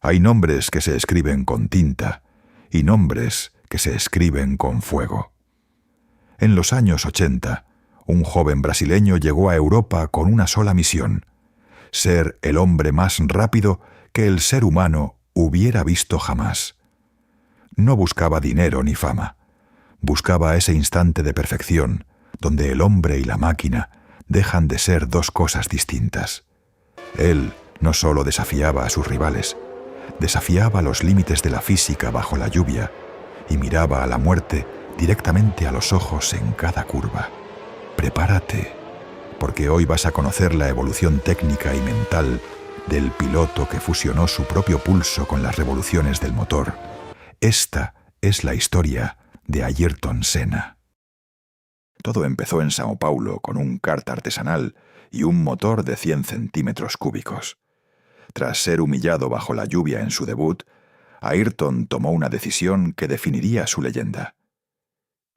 Hay nombres que se escriben con tinta y nombres que se escriben con fuego. En los años 80, un joven brasileño llegó a Europa con una sola misión: ser el hombre más rápido que el ser humano hubiera visto jamás. No buscaba dinero ni fama. Buscaba ese instante de perfección donde el hombre y la máquina dejan de ser dos cosas distintas. Él no solo desafiaba a sus rivales, desafiaba los límites de la física bajo la lluvia y miraba a la muerte directamente a los ojos en cada curva. Prepárate, porque hoy vas a conocer la evolución técnica y mental del piloto que fusionó su propio pulso con las revoluciones del motor. Esta es la historia de Ayrton Senna. Todo empezó en Sao Paulo con un kart artesanal y un motor de 100 centímetros cúbicos. Tras ser humillado bajo la lluvia en su debut, Ayrton tomó una decisión que definiría su leyenda.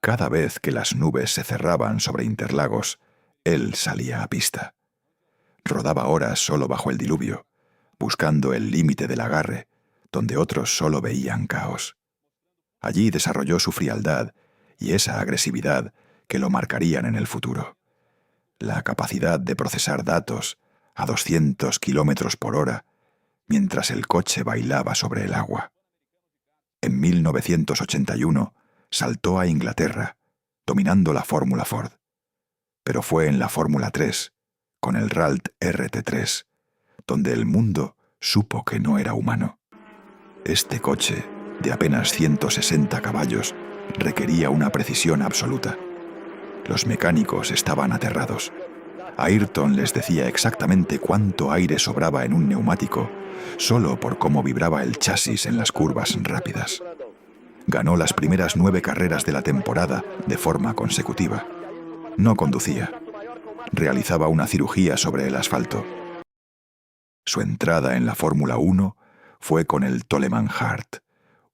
Cada vez que las nubes se cerraban sobre Interlagos, él salía a pista. Rodaba horas solo bajo el diluvio, buscando el límite del agarre, donde otros solo veían caos. Allí desarrolló su frialdad y esa agresividad que lo marcarían en el futuro. La capacidad de procesar datos a 200 kilómetros por hora mientras el coche bailaba sobre el agua. En 1981 saltó a Inglaterra, dominando la Fórmula Ford. Pero fue en la Fórmula 3, con el RALT RT3, donde el mundo supo que no era humano. Este coche, de apenas 160 caballos, requería una precisión absoluta. Los mecánicos estaban aterrados. Ayrton les decía exactamente cuánto aire sobraba en un neumático, solo por cómo vibraba el chasis en las curvas rápidas. Ganó las primeras 9 carreras de la temporada de forma consecutiva. No conducía. Realizaba una cirugía sobre el asfalto. Su entrada en la Fórmula 1 fue con el Toleman Hart,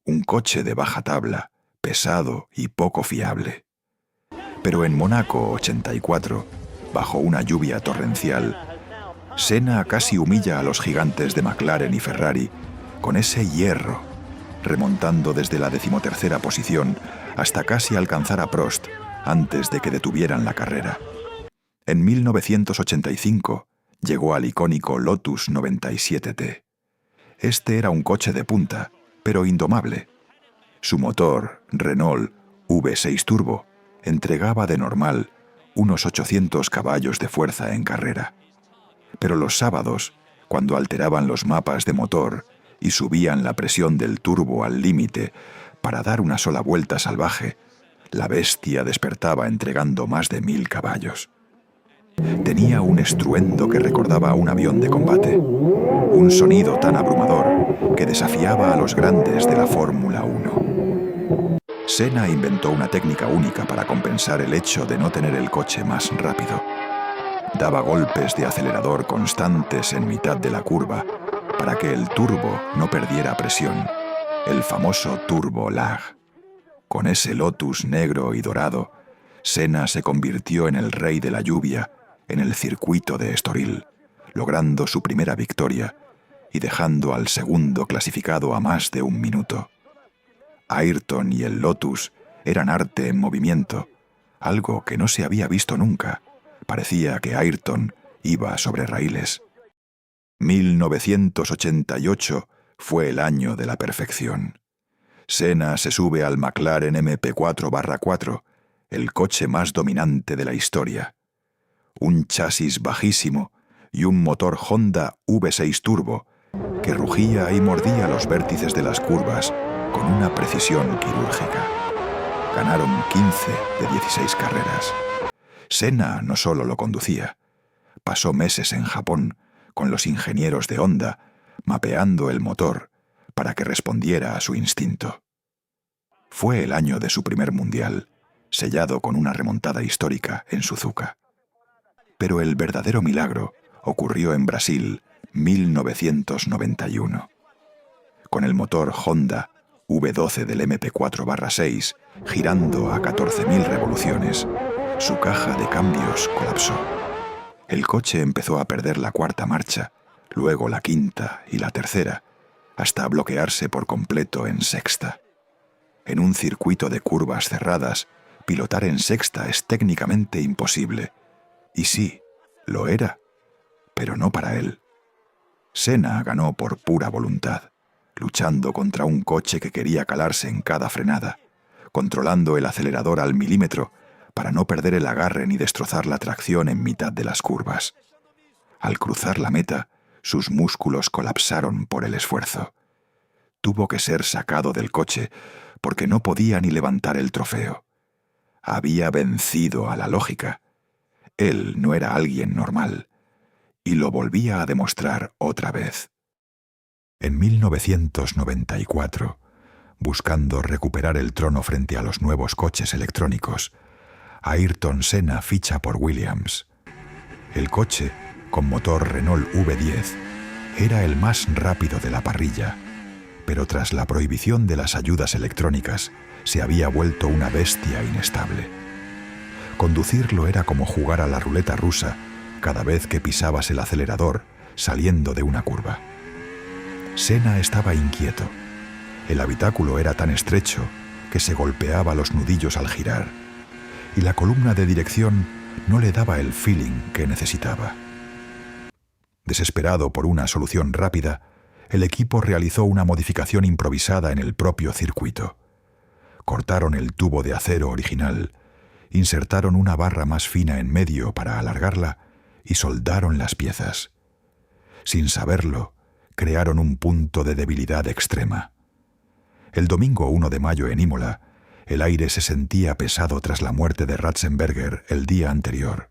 un coche de baja tabla, pesado y poco fiable. Pero en Mónaco 84, bajo una lluvia torrencial, Senna casi humilla a los gigantes de McLaren y Ferrari con ese hierro, remontando desde la 13ª posición hasta casi alcanzar a Prost antes de que detuvieran la carrera. En 1985 llegó al icónico Lotus 97T. Este era un coche de punta, pero indomable. Su motor, Renault V6 Turbo, entregaba de normal unos 800 caballos de fuerza en carrera. Pero los sábados, cuando alteraban los mapas de motor y subían la presión del turbo al límite para dar una sola vuelta salvaje, la bestia despertaba entregando más de 1000 caballos. Tenía un estruendo que recordaba a un avión de combate, un sonido tan abrumador que desafiaba a los grandes de la Fórmula 1. Senna inventó una técnica única para compensar el hecho de no tener el coche más rápido. Daba golpes de acelerador constantes en mitad de la curva para que el turbo no perdiera presión, el famoso turbo lag. Con ese Lotus negro y dorado, Senna se convirtió en el rey de la lluvia en el circuito de Estoril, logrando su primera victoria y dejando al segundo clasificado a más de 1 minuto. Ayrton y el Lotus eran arte en movimiento, algo que no se había visto nunca. Parecía que Ayrton iba sobre raíles. 1988 fue el año de la perfección. Senna se sube al McLaren MP4/4, el coche más dominante de la historia. Un chasis bajísimo y un motor Honda V6 Turbo que rugía y mordía los vértices de las curvas con una precisión quirúrgica. Ganaron 15 de 16 carreras. Senna no solo lo conducía, pasó meses en Japón con los ingenieros de Honda mapeando el motor para que respondiera a su instinto. Fue el año de su primer mundial, sellado con una remontada histórica en Suzuka. Pero el verdadero milagro ocurrió en Brasil, 1991. Con el motor Honda V12 del MP4/6 girando a 14.000 revoluciones, su caja de cambios colapsó. El coche empezó a perder la 4ª marcha, luego la 5ª y la 3ª, hasta bloquearse por completo en sexta. En un circuito de curvas cerradas, pilotar en sexta es técnicamente imposible. Y sí, lo era, pero no para él. Senna ganó por pura voluntad, luchando contra un coche que quería calarse en cada frenada, controlando el acelerador al milímetro para no perder el agarre ni destrozar la tracción en mitad de las curvas. Al cruzar la meta, sus músculos colapsaron por el esfuerzo. Tuvo que ser sacado del coche porque no podía ni levantar el trofeo. Había vencido a la lógica. Él no era alguien normal, y lo volvía a demostrar otra vez. En 1994, buscando recuperar el trono frente a los nuevos coches electrónicos, Ayrton Senna ficha por Williams. El coche, con motor Renault V10, era el más rápido de la parrilla, pero tras la prohibición de las ayudas electrónicas, se había vuelto una bestia inestable. Conducirlo era como jugar a la ruleta rusa cada vez que pisabas el acelerador saliendo de una curva. Senna estaba inquieto. El habitáculo era tan estrecho que se golpeaba los nudillos al girar, y la columna de dirección no le daba el feeling que necesitaba. Desesperado por una solución rápida, el equipo realizó una modificación improvisada en el propio circuito. Cortaron el tubo de acero original, insertaron una barra más fina en medio para alargarla y soldaron las piezas. Sin saberlo, crearon un punto de debilidad extrema. El domingo 1 de mayo en Imola, el aire se sentía pesado tras la muerte de Ratzenberger el día anterior.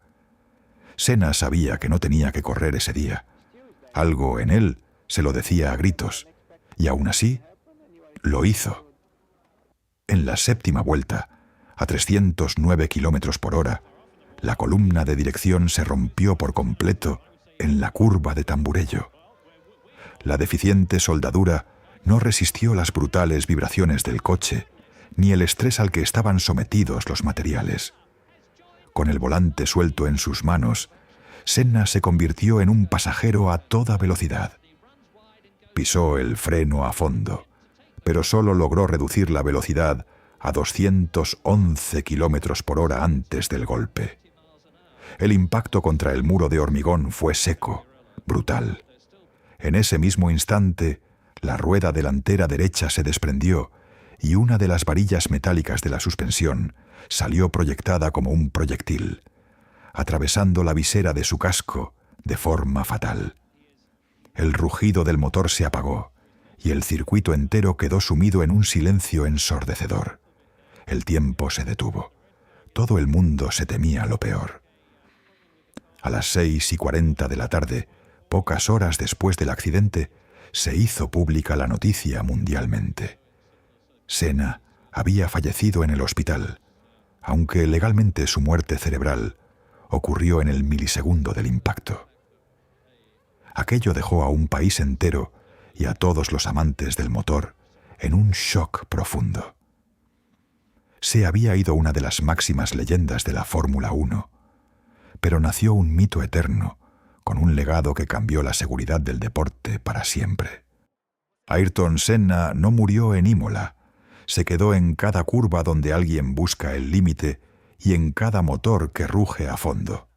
Senna sabía que no tenía que correr ese día. Algo en él se lo decía a gritos, y aún así, lo hizo. En la séptima vuelta, a 309 kilómetros por hora, la columna de dirección se rompió por completo en la curva de Tamburello. La deficiente soldadura no resistió las brutales vibraciones del coche, ni el estrés al que estaban sometidos los materiales. Con el volante suelto en sus manos, Senna se convirtió en un pasajero a toda velocidad. Pisó el freno a fondo, pero solo logró reducir la velocidad a 211 kilómetros por hora antes del golpe. El impacto contra el muro de hormigón fue seco, brutal. En ese mismo instante, la rueda delantera derecha se desprendió y una de las varillas metálicas de la suspensión salió proyectada como un proyectil, atravesando la visera de su casco de forma fatal. El rugido del motor se apagó y el circuito entero quedó sumido en un silencio ensordecedor. El tiempo se detuvo. Todo el mundo se temía lo peor. A las 6:40 de la tarde, pocas horas después del accidente, se hizo pública la noticia mundialmente. Senna había fallecido en el hospital, aunque legalmente su muerte cerebral ocurrió en el milisegundo del impacto. Aquello dejó a un país entero y a todos los amantes del motor en un shock profundo. Se había ido una de las máximas leyendas de la Fórmula 1, pero nació un mito eterno, con un legado que cambió la seguridad del deporte para siempre. Ayrton Senna no murió en Imola, se quedó en cada curva donde alguien busca el límite y en cada motor que ruge a fondo.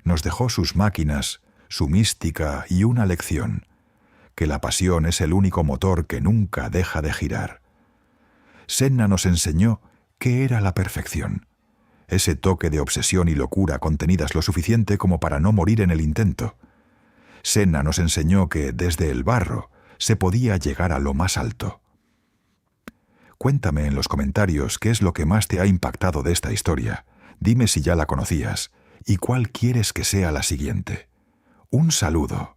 Nos dejó sus máquinas, su mística y una lección, que la pasión es el único motor que nunca deja de girar. Senna nos enseñó qué era la perfección, ese toque de obsesión y locura contenidas lo suficiente como para no morir en el intento. Senna nos enseñó que desde el barro se podía llegar a lo más alto. Cuéntame en los comentarios qué es lo que más te ha impactado de esta historia. Dime si ya la conocías y cuál quieres que sea la siguiente. Un saludo.